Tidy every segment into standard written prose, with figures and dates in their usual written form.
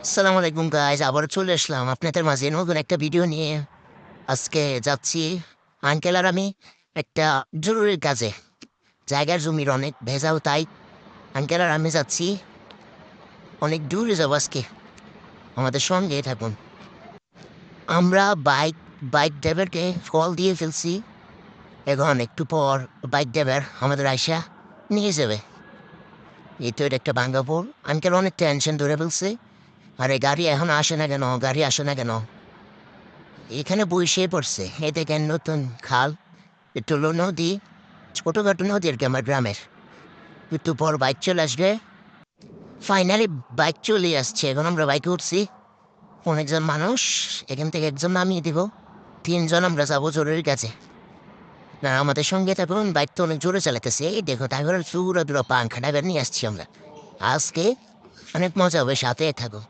আসসালামু আলাইকুম গাইজ, আবার চলে আসলাম আপনাদের মাঝে নতুন একটা ভিডিও নিয়ে। আজকে যাচ্ছি আঙ্কেল আর আমি একটা জরুরি কাজে। জায়গার জমির অনেক ভেজাও, তাই আঙ্কেল আর আমি যাচ্ছি, অনেক দূরে যাবো আজকে। আমাদের সঙ্গে থাকুন। আমরা বাইক ড্রাইভারকে কল দিয়ে ফেলছি। এখন একটু পর বাইক ড্রাইভার আমাদের আইসা নিয়ে যাবে। এই তো এটা একটা ভাঙ্গাপুর। আঙ্কেল অনেক টেনশন ধরে ফেলছে। আরে গাড়ি এখন আসে না কেন, গাড়ি আসে না কেন। এখানে বসে পড়ছে, এই দেখেন নতুন খাল, একটু নদী, ছোটখাটো নদী আর কি আমার গ্রামের। একটু পর বাইক চলে আসবে। ফাইনালি বাইক চলে আসছে, এখন আমরা বাইকে উঠছি। অনেকজন মানুষ, এখান থেকে একজন নামিয়ে দিব, তিনজন আমরা যাবো জরুরি কাছে। না আমাদের সঙ্গে থাকুন, বাইক তো অনেক জোরে চালাতেছে, এই দেখো ড্রাইভারের চুরা দুটো পাংখা ড্রাইভার নিয়ে আসছি আমরা। আজকে অনেক মজা হবে, সাথে থাকো।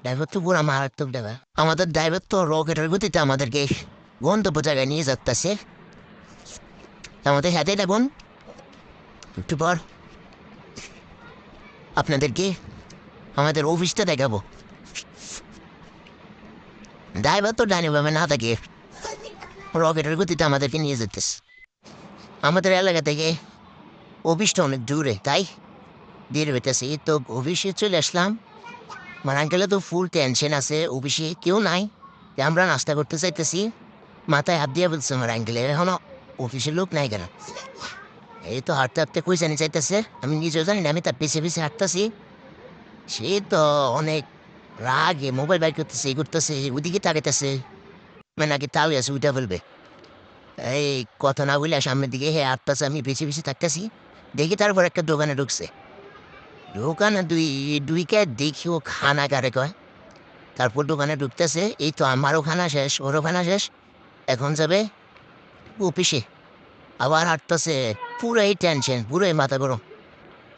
ড্রাইভার তো পুরা মারাত্মক ড্রাইভার। আমাদের ড্রাইভার তো রকেটের গতিতে আমাদেরকে গন্তব্য জায়গায় নিয়ে যাচ্ছে। আমাদের হাতে দেখুন, একটু পর আপনাদেরকে আমাদের অফিসটা দেখাবো। ড্রাইভার তো ডাইনি ভাবে না থাকে, রকেটের গতিতে আমাদেরকে নিয়ে যেতেছে। আমাদের এলাকা থেকে অফিসটা অনেক দূরে, তাই দেরি হইতেছে। এই তো অফিসে চলে আসলাম। আমার আঙ্কেলে তো ফুল টেনশন আছে, অফিসে কেউ নাই। তাই আমরা নাস্তা করতে চাইতেছি, মাথায় হাত দিয়ে বলছে আমার আঙ্কেলে এখনো অফিসের লোক নাই কেন। এই তো হাঁটতে হাঁটতে কই জানি চাইতেছে, আমি নিজেও জানি না, আমি তার পিছিয়ে পিছিয়ে হাঁটতেছি। সে তো অনেক রাগে মোবাইল বাইর করতেছে, এই করতেছে, ওইদিকে তাকাইতেছে, মানে নাকি তালে আছে উঠে ফেলবে। এই কথা না বলে সামনের দিকে হে হাঁটতেছে, আমি পিছিয়ে পিছিয়ে থাকতেছি। দেখি তারপর একটা দোকানে ঢুকছে। দোকানে দুইকে দেখি ও খানা কারে কয়। তারপর দোকানে ঢুকতেছে, এই তো আমারও খানা শেষ, ওরও খানা শেষ। এখন যাবে অফিসে, আবার হাঁটতেছে। পুরাই টেনশন, পুরাই মাথা গরম।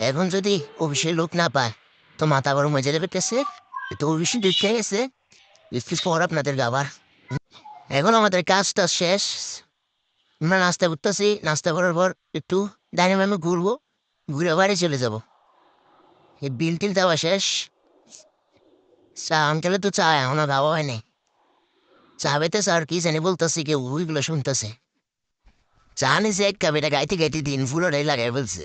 এখন যদি অফিসে লোক না পায় তো মাথা গরম হয়ে যাবে পেছে। তো অফিসে ঢুকে গেছে, একটু পর আপনাদের আবার। এখন আমাদের কাজটা শেষ, আমরা নাস্তা করতেছি। নাস্তা করার পর একটু ডাইনিং রুমে ঘুরবো, ঘুরে বাড়ি চলে যাব। এই বিল টিল দেওয়া শেষ। চা আঙ্কেলে তো চা এখনো দেওয়া হয়নি। চা বেতেছে আর কি জানি বলতেছে, কেউ ওইগুলো শুনতেছে। চা নিছে এক কাপ, এটা গাইতে গাইতে দিন পুরোটাই লাগাই বলছে।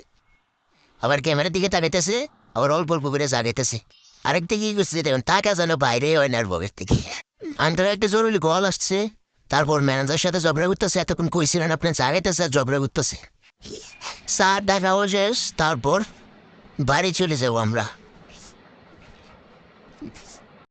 আবার ক্যামেরার দিকে তাকাইতেছে, আবার অল্প অল্প করে চা খাইতেছে। আরেক দিকে কি করছে দেখুন, টাকা যেন বাইরে হয় না আর বগের থেকে। আন্তর একটা জরুরি কল আসছে। তারপর ম্যানেজার সাথে ঝগড়া করতেছে, এতক্ষণ কইছিলেন আপনি চা খাইতেছে আর ঝগড়া করতেছে। চা দেখাও শেষ, তারপর বাড়ি চলে যাবো আমরা।